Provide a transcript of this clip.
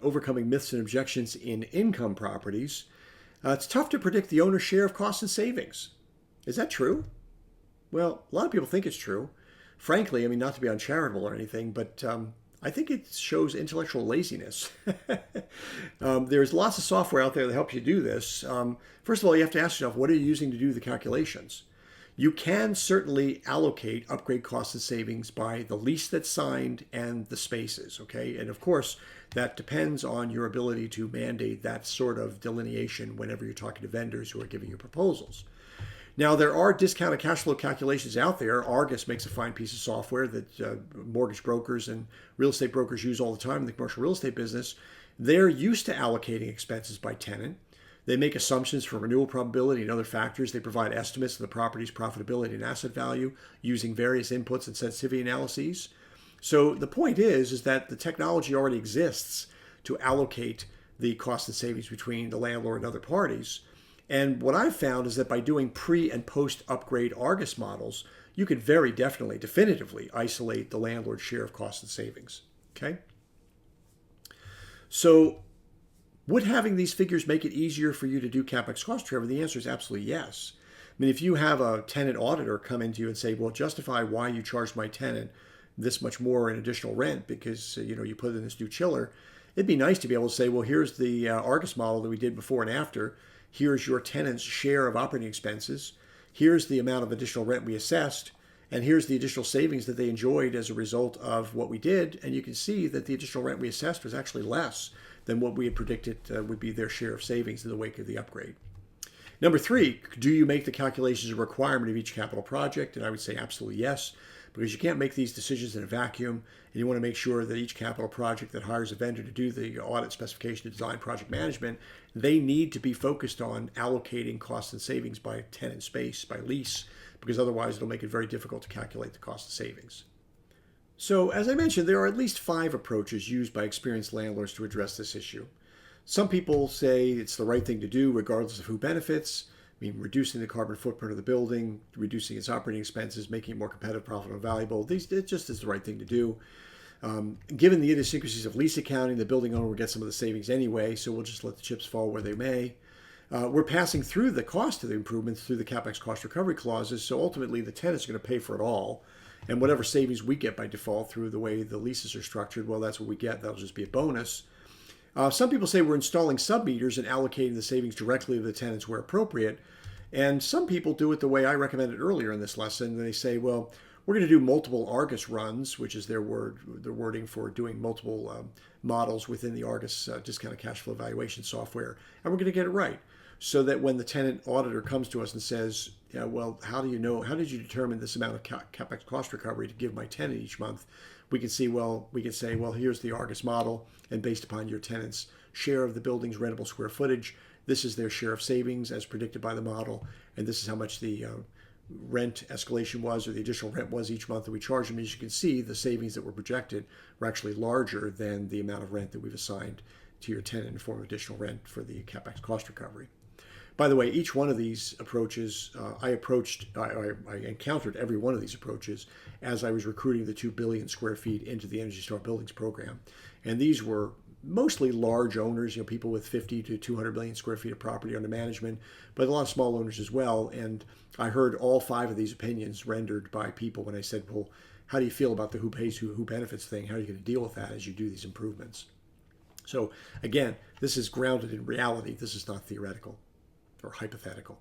overcoming myths and objections in income properties. It's tough to predict the owner's share of costs and savings. Is that true? Well, a lot of people think it's true. Frankly, I mean, not to be uncharitable or anything, but I think it shows intellectual laziness. There's lots of software out there that helps you do this. First of all, you have to ask yourself, what are you using to do the calculations? You can certainly allocate upgrade costs and savings by the lease that's signed and the spaces, okay? And of course, that depends on your ability to mandate that sort of delineation whenever you're talking to vendors who are giving you proposals. Now, there are discounted cash flow calculations out there. Argus makes a fine piece of software that mortgage brokers and real estate brokers use all the time in the commercial real estate business. They're used to allocating expenses by tenant. They make assumptions for renewal probability and other factors. They provide estimates of the property's profitability and asset value using various inputs and sensitivity analyses. So the point is that the technology already exists to allocate the cost and savings between the landlord and other parties. And what I've found is that by doing pre and post upgrade Argus models, you could very definitely, definitively isolate the landlord's share of costs and savings. Okay? So would having these figures make it easier for you to do CapEx cost recovery? The answer is absolutely yes. I mean, if you have a tenant auditor come into you and say, well, justify why you charged my tenant this much more in additional rent because, you put in this new chiller, it'd be nice to be able to say, well, here's the Argus model that we did before and after. Here's your tenant's share of operating expenses. Here's the amount of additional rent we assessed. And here's the additional savings that they enjoyed as a result of what we did. And you can see that the additional rent we assessed was actually less than what we had predicted would be their share of savings in the wake of the upgrade. Number 3, do you make the calculations a requirement of each capital project? And I would say absolutely yes, because you can't make these decisions in a vacuum, and you want to make sure that each capital project that hires a vendor to do the audit, specification, design, project management, they need to be focused on allocating costs and savings by tenant space, by lease, because otherwise it'll make it very difficult to calculate the cost of savings. So, as I mentioned, there are at least 5 approaches used by experienced landlords to address this issue. Some people say it's the right thing to do regardless of who benefits. I mean, reducing the carbon footprint of the building, reducing its operating expenses, making it more competitive, profitable, and valuable. It just is the right thing to do. Given the idiosyncrasies of lease accounting, the building owner will get some of the savings anyway, so we'll just let the chips fall where they may. We're passing through the cost of the improvements through the CapEx cost recovery clauses, so ultimately the tenant's going to pay for it all. And whatever savings we get by default through the way the leases are structured, well, that's what we get. That'll just be a bonus. Some people say we're installing sub-meters and allocating the savings directly to the tenants where appropriate. And some people do it the way I recommended earlier in this lesson. They say, well, we're going to do multiple Argus runs, which is their wording for doing multiple models within the Argus discounted cash flow valuation software. And we're going to get it right. So that when the tenant auditor comes to us and says, yeah, well, how did you determine this amount of CapEx cost recovery to give my tenant each month? We can say, well, here's the Argus model, and based upon your tenant's share of the building's rentable square footage, this is their share of savings as predicted by the model, and this is how much the rent escalation was, or the additional rent was each month that we charged them. As you can see, the savings that were projected were actually larger than the amount of rent that we've assigned to your tenant in the form of additional rent for the CapEx cost recovery. By the way, each one of these approaches, I encountered every one of these approaches as I was recruiting the 2 billion square feet into the Energy Star Buildings program. And these were mostly large owners, people with 50 to 200 million square feet of property under management, but a lot of small owners as well. And I heard all 5 of these opinions rendered by people when I said, well, how do you feel about the who pays, who benefits thing? How are you going to deal with that as you do these improvements? So again, this is grounded in reality. This is not theoretical or hypothetical.